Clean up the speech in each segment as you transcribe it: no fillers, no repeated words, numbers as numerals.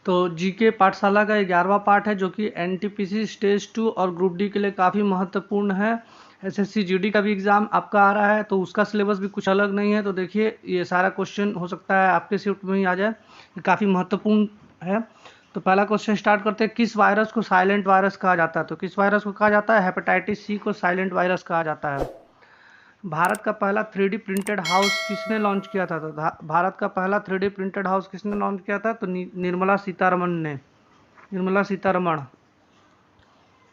तो जीके पाठशाला का 11वां पार्ट है जो कि एनटीपीसी स्टेज 2 और ग्रुप डी के लिए काफ़ी महत्वपूर्ण है। एसएससी जीडी का भी एग्ज़ाम आपका आ रहा है तो उसका सिलेबस भी कुछ अलग नहीं है। तो देखिए ये सारा क्वेश्चन हो सकता है आपके शिफ्ट में ही आ जाए, ये काफ़ी महत्वपूर्ण है। तो पहला क्वेश्चन स्टार्ट करते हैं, किस वायरस को साइलेंट वायरस कहा जाता है? तो किस वायरस को कहा जाता है? हेपेटाइटिस सी को साइलेंट वायरस कहा जाता है। भारत का पहला 3D प्रिंटेड हाउस किसने लॉन्च किया था? तो भारत का पहला 3D प्रिंटेड हाउस किसने लॉन्च किया था? तो निर्मला सीतारमण ने, निर्मला सीतारमण।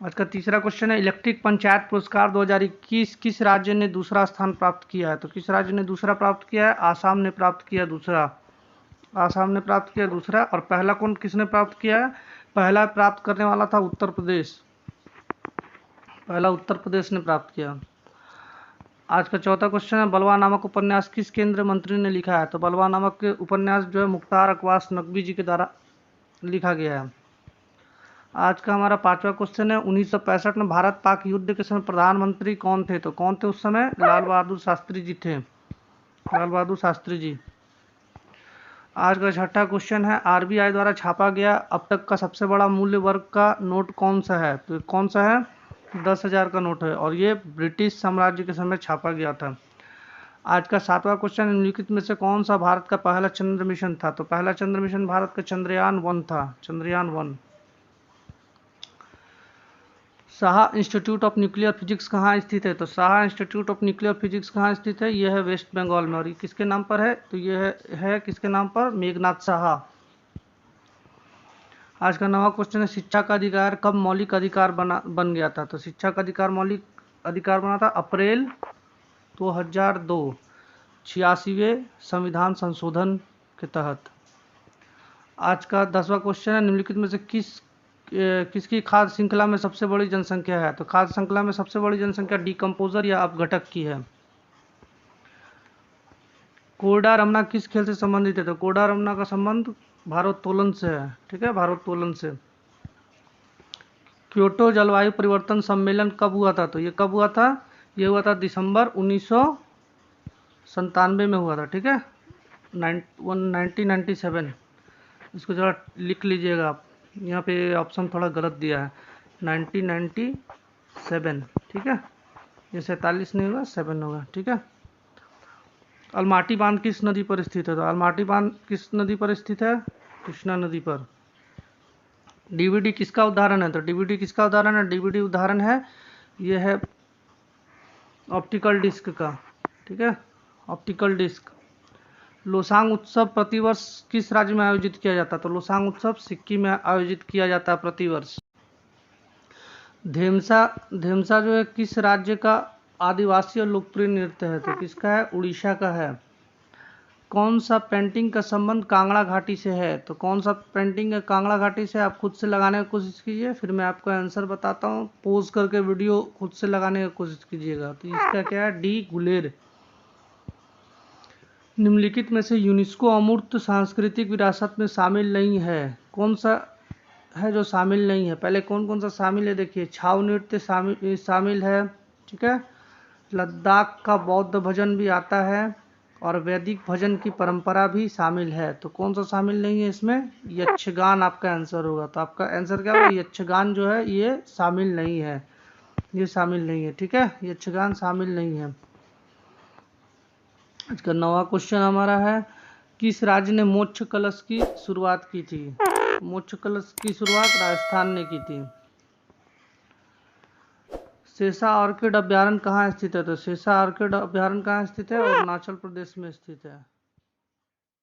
आज का तीसरा क्वेश्चन है, इलेक्ट्रिक पंचायत पुरस्कार 2021 किस राज्य ने दूसरा स्थान प्राप्त किया है? तो किस राज्य ने दूसरा प्राप्त किया है? आसाम ने प्राप्त किया दूसरा, आसाम ने प्राप्त किया दूसरा। और पहला कौन किसने प्राप्त किया है? पहला प्राप्त करने वाला था उत्तर प्रदेश, पहला उत्तर प्रदेश ने प्राप्त किया। आज का चौथा क्वेश्चन है, बलवा नामक उपन्यास किस केंद्रीय मंत्री ने लिखा है? तो बलवा नामक के उपन्यास जो है मुख्तार अकबास नकवी जी के द्वारा लिखा गया है। आज का हमारा पांचवा क्वेश्चन है, 1965 में भारत पाक युद्ध के समय प्रधानमंत्री कौन थे? तो कौन थे उस समय? लाल बहादुर शास्त्री जी थे, लाल बहादुर शास्त्री जी। आज का छठा क्वेश्चन है, आरबीआई द्वारा छापा गया अब तक का सबसे बड़ा मूल्य वर्ग का नोट कौन सा है? तो कौन सा है? 10,000 का नोट है और ये ब्रिटिश साम्राज्य के समय छापा गया था। आज का सातवां क्वेश्चन, निम्नलिखित में से कौन सा भारत का पहला चंद्र मिशन था? तो पहला चंद्र मिशन भारत का चंद्रयान 1 था, Chandrayaan 1। Saha institute of nuclear physics कहाँ स्थित है? तो Saha institute of nuclear physics कहाँ स्थित है? यह है वेस्ट बंगाल में। और ये किसके नाम पर है? तो यह है किसके नाम पर? मेघनाथ साहा। आज का नवा क्वेश्चन है, शिक्षा का अधिकार कब मौलिक अधिकार बन गया था? तो शिक्षा का अधिकार मौलिक अधिकार बना था अप्रैल 2002, 86वें संविधान संशोधन के तहत। आज का 10वां क्वेश्चन है, निम्नलिखित में से किसकी खाद्य श्रृंखला में सबसे बड़ी जनसंख्या है? तो खाद्य श्रृंखला में सबसे बड़ी जनसंख्या डिकम्पोजर या अपघटक की है। कोरडा रमना किस खेल से संबंधित है? तो कोरडा रमना का संबंध भारोत्तोलन से है, ठीक है, भारोत्तोलन से। क्योटो जलवायु परिवर्तन सम्मेलन कब हुआ था? तो ये कब हुआ था? ये हुआ था दिसंबर 1997 में हुआ था, ठीक है, 1997। इसको जरा लिख लीजिएगा आप, यहाँ पे ऑप्शन थोड़ा गलत दिया है, 1997, ठीक है, ये 47 नहीं होगा, 7 होगा, ठीक है। अलमाटी बांध किस नदी पर स्थित है? तो अलमाटी बांध किस नदी पर स्थित है? कृष्णा नदी पर। डीवीडी किसका उदाहरण है? तो डीवीडी किसका उदाहरण है? डीवीडी उदाहरण है, यह है ऑप्टिकल डिस्क का, ठीक है, ऑप्टिकल डिस्क। लोसांग उत्सव प्रतिवर्ष किस राज्य में आयोजित किया जाता है? तो लोसांग उत्सव सिक्किम में आयोजित किया जाता है प्रतिवर्ष। धेमसा जो है किस राज्य का आदिवासी और लोकप्रिय नृत्य है? तो किसका है? उड़ीसा का है। कौन सा पेंटिंग का संबंध कांगड़ा घाटी से है? तो कौन सा पेंटिंग है कांगड़ा घाटी से? आप खुद से लगाने की कोशिश कीजिए, फिर मैं आपको आंसर बताता हूँ। पोज करके वीडियो खुद से लगाने की कोशिश कीजिएगा। तो इसका क्या है? डी गुलेर। निम्नलिखित में से यूनेस्को अमूर्त सांस्कृतिक विरासत में शामिल नहीं है, कौन सा है जो शामिल नहीं है? पहले कौन कौन सा शामिल है देखिए, छाऊ नृत्य शामिल है, ठीक है, लद्दाख का बौद्ध भजन भी आता है और वैदिक भजन की परंपरा भी शामिल है। तो कौन सा शामिल नहीं है इसमें? यक्षगान आपका आंसर होगा। तो आपका आंसर क्या होगा? यक्षगान जो है ये शामिल नहीं है, ये शामिल नहीं है, ठीक है, यक्षगान शामिल नहीं है। आज का 9वां क्वेश्चन हमारा है, किस राज्य ने मोक्ष कलश की शुरुआत की थी? मोक्ष कलश की शुरुआत राजस्थान ने की थी। सेसा ऑर्किड अभ्यारण्य कहाँ स्थित है? तो सेसा ऑर्किड अभ्यारण्य कहाँ स्थित है? अरुणाचल प्रदेश में स्थित है।